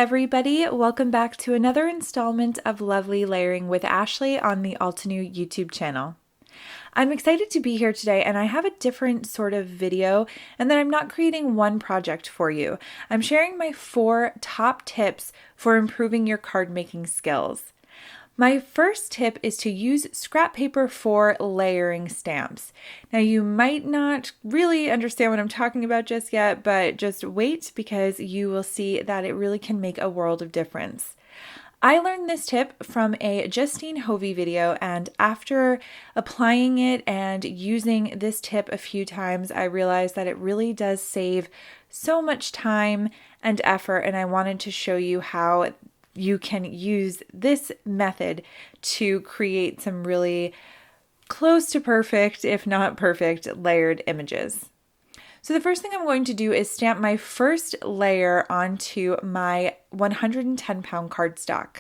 everybody, welcome back to another installment of Lovely Layering with Ashley on the Altenew YouTube channel. I'm excited to be here today, and I have a different sort of video, and that I'm not creating one project for you. I'm sharing my 4 top tips for improving your card making skills. My first tip is to use scrap paper for layering stamps. Now, you might not really understand what I'm talking about just yet, but just wait because you will see that it really can make a world of difference. I learned this tip from a Justine Hovey video, and after applying it and using this tip a few times, I realized that it really does save so much time and effort, and I wanted to show you how you can use this method to create some really close to perfect, if not perfect, layered images. So the first thing I'm going to do is stamp my first layer onto my 110-pound cardstock.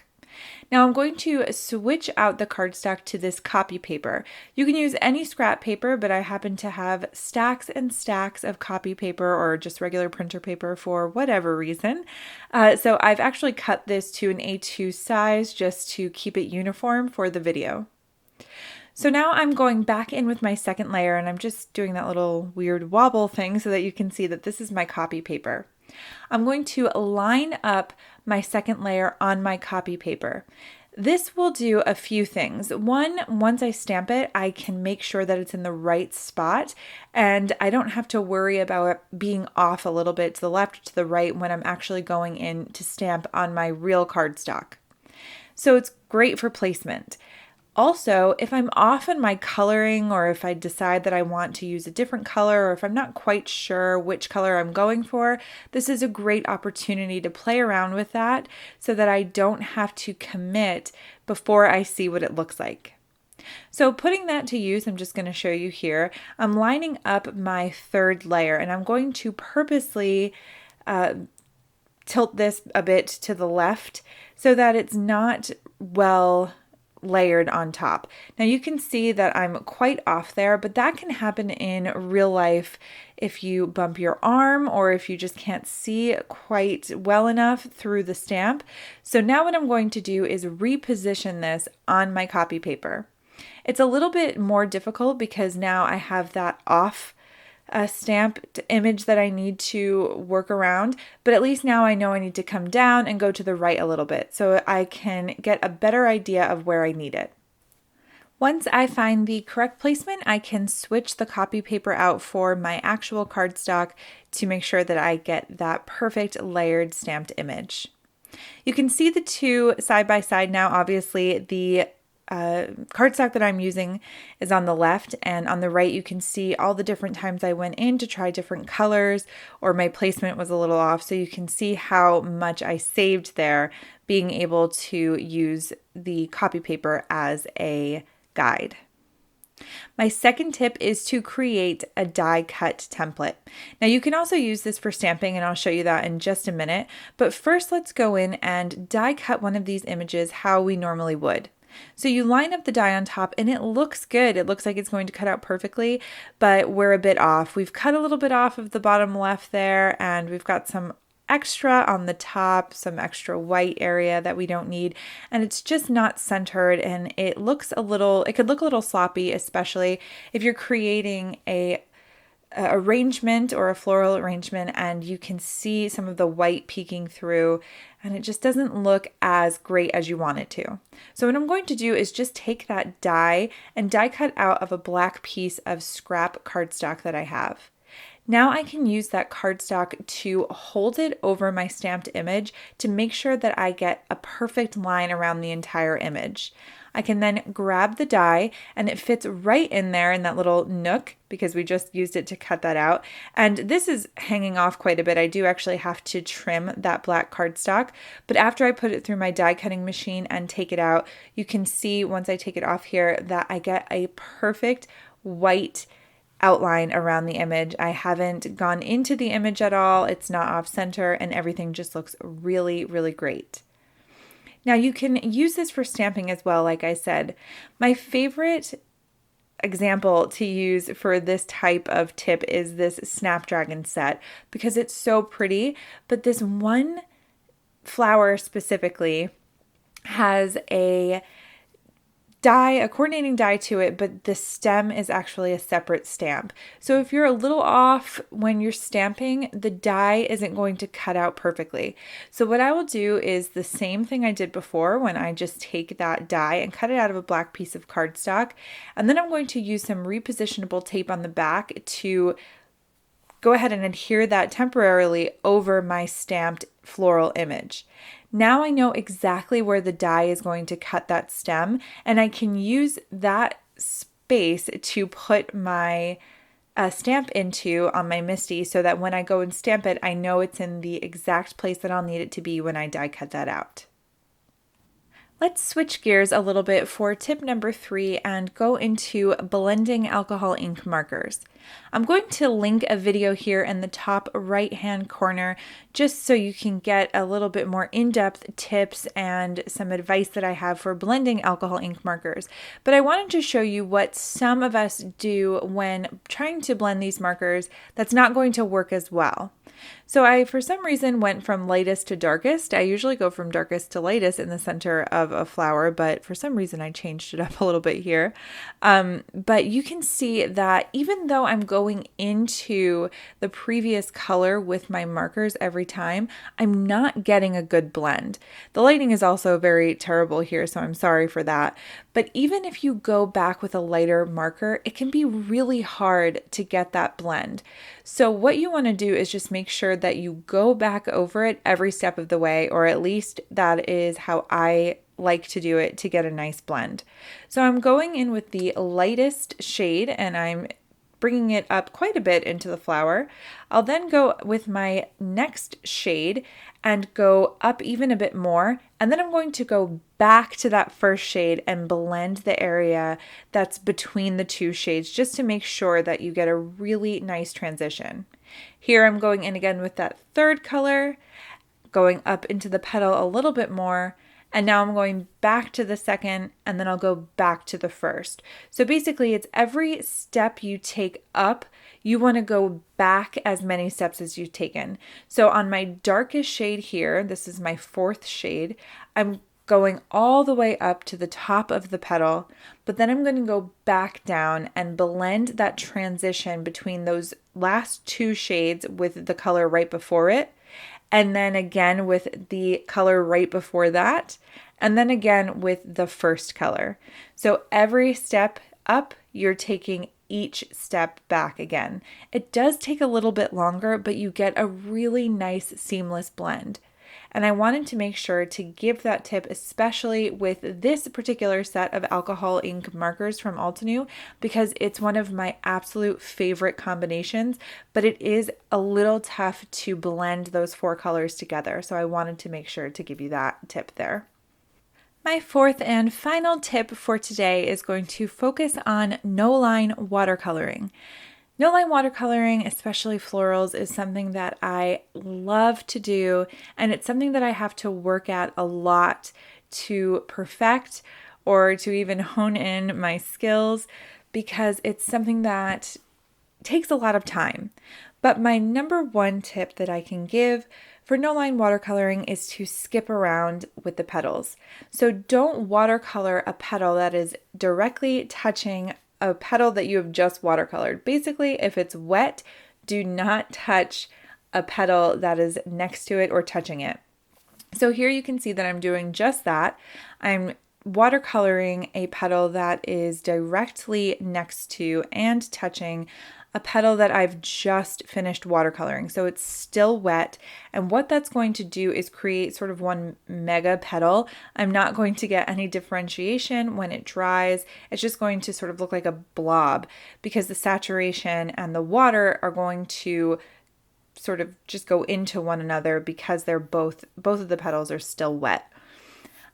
Now I'm going to switch out the cardstock to this copy paper. You can use any scrap paper, but I happen to have stacks and stacks of copy paper or just regular printer paper for whatever reason. So I've actually cut this to an A2 size just to keep it uniform for the video. So now I'm going back in with my second layer, and I'm just doing that little weird wobble thing so that you can see that this is my copy paper. I'm going to line up my second layer on my copy paper. This will do a few things. One, once I stamp it, I can make sure that it's in the right spot, and I don't have to worry about it being off a little bit to the left or to the right when I'm actually going in to stamp on my real cardstock. So it's great for placement. Also, if I'm off in my coloring, or if I decide that I want to use a different color, or if I'm not quite sure which color I'm going for, this is a great opportunity to play around with that so that I don't have to commit before I see what it looks like. So putting that to use, I'm just going to show you here. I'm lining up my third layer, and I'm going to purposely tilt this a bit to the left so that it's not well layered on top. Now you can see that I'm quite off there, but that can happen in real life if you bump your arm or if you just can't see quite well enough through the stamp. So now what I'm going to do is reposition this on my copy paper. It's a little bit more difficult because now I have that off stamped image that I need to work around, but at least now I know I need to come down and go to the right a little bit so I can get a better idea of where I need it. Once I find the correct placement, I can switch the copy paper out for my actual cardstock to make sure that I get that perfect layered stamped image. You can see the two side by side now. Obviously, the cardstock that I'm using is on the left, and on the right you can see all the different times I went in to try different colors, or my placement was a little off, so you can see how much I saved there being able to use the copy paper as a guide. My second tip is to create a die cut template. Now you can also use this for stamping, and I'll show you that in just a minute, but first let's go in and die cut one of these images how we normally would. So you line up the die on top and it looks good. It looks like it's going to cut out perfectly, but we're a bit off. We've cut a little bit off of the bottom left there, and we've got some extra on the top, some extra white area that we don't need, and it's just not centered, and it could look a little sloppy, especially if you're creating a arrangement or a floral arrangement and you can see some of the white peeking through, and it just doesn't look as great as you want it to. So what I'm going to do is just take that die and die cut out of a black piece of scrap cardstock that I have. Now I can use that cardstock to hold it over my stamped image to make sure that I get a perfect line around the entire image. I can then grab the die, and it fits right in there in that little nook because we just used it to cut that out. And this is hanging off quite a bit. I do actually have to trim that black cardstock, but after I put it through my die cutting machine and take it out, you can see once I take it off here that I get a perfect white outline around the image. I haven't gone into the image at all. It's not off center, and everything just looks really, really great. Now you can use this for stamping as well, like I said. My favorite example to use for this type of tip is this Snapdragon set because it's so pretty, but this one flower specifically has a coordinating die to it, but the stem is actually a separate stamp. So if you're a little off when you're stamping, the die isn't going to cut out perfectly. So what I will do is the same thing I did before when I just take that die and cut it out of a black piece of cardstock. And then I'm going to use some repositionable tape on the back to go ahead and adhere that temporarily over my stamped floral image. Now I know exactly where the die is going to cut that stem, and I can use that space to put my stamp into on my MISTI so that when I go and stamp it, I know it's in the exact place that I'll need it to be when I die cut that out. Let's switch gears a little bit for tip number 3 and go into blending alcohol ink markers. I'm going to link a video here in the top right-hand corner just so you can get a little bit more in-depth tips and some advice that I have for blending alcohol ink markers. But I wanted to show you what some of us do when trying to blend these markers that's not going to work as well. So I, for some reason, went from lightest to darkest. I usually go from darkest to lightest in the center of a flower, but for some reason I changed it up a little bit here. But you can see that even though I'm going into the previous color with my markers every time, I'm not getting a good blend. The lighting is also very terrible here, so I'm sorry for that. But even if you go back with a lighter marker, it can be really hard to get that blend. So what you want to do is just make sure that you go back over it every step of the way, or at least that is how I like to do it to get a nice blend. So I'm going in with the lightest shade and I'm bringing it up quite a bit into the flower. I'll then go with my next shade and go up even a bit more. And then I'm going to go back to that first shade and blend the area that's between the two shades just to make sure that you get a really nice transition. Here I'm going in again with that third color, going up into the petal a little bit more. And now I'm going back to the second, and then I'll go back to the first. So basically it's every step you take up, you want to go back as many steps as you've taken. So on my darkest shade here, this is my fourth shade, I'm going all the way up to the top of the petal, but then I'm going to go back down and blend that transition between those last two shades with the color right before it. And then again with the color right before that, and then again with the first color. So every step up, you're taking each step back again. It does take a little bit longer, but you get a really nice seamless blend. And I wanted to make sure to give that tip, especially with this particular set of alcohol ink markers from Altenew, because it's one of my absolute favorite combinations, but it is a little tough to blend those four colors together. So I wanted to make sure to give you that tip there. My fourth and final tip for today is going to focus on no-line watercoloring. No-line watercoloring, especially florals, is something that I love to do, and it's something that I have to work at a lot to perfect or to even hone in my skills because it's something that takes a lot of time. But my number one tip that I can give for no-line watercoloring is to skip around with the petals. So don't watercolor a petal that is directly touching a petal that you have just watercolored. Basically, if it's wet, do not touch a petal that is next to it or touching it. So here you can see that I'm doing just that. I'm watercoloring a petal that is directly next to and touching a petal that I've just finished watercoloring. So it's still wet. And what that's going to do is create sort of one mega petal. I'm not going to get any differentiation when it dries. It's just going to sort of look like a blob because the saturation and the water are going to sort of just go into one another because they're both of the petals are still wet.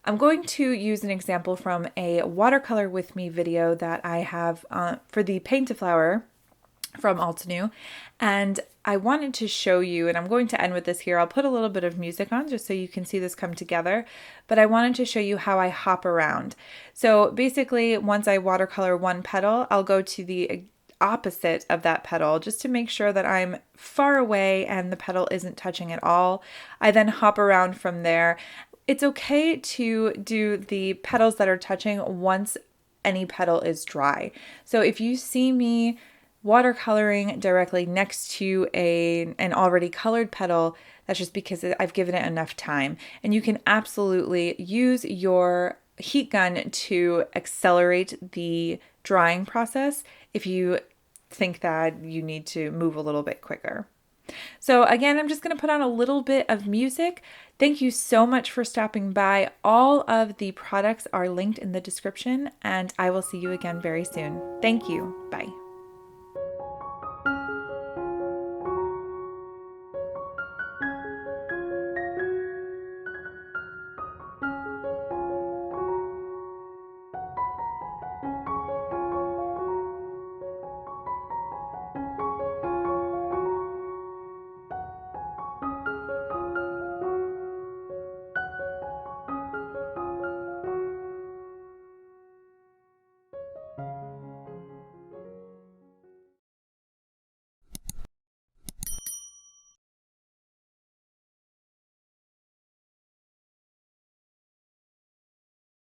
I'm going to use an example from a watercolor with me video that I have for the Paint a Flower from Altenew, and I wanted to show you, and I'm going to end with this here. I'll put a little bit of music on just so you can see this come together, but I wanted to show you how I hop around. So basically, once I watercolor one petal, I'll go to the opposite of that petal just to make sure that I'm far away and the petal isn't touching at all. I then hop around from there. It's okay to do the petals that are touching once any petal is dry. So if you see me watercoloring directly next to an already colored petal, that's just because I've given it enough time. And you can absolutely use your heat gun to accelerate the drying process if you think that you need to move a little bit quicker. So again, I'm just going to put on a little bit of music. Thank you so much for stopping by. All of the products are linked in the description, and I will see you again very soon. Thank you. Bye.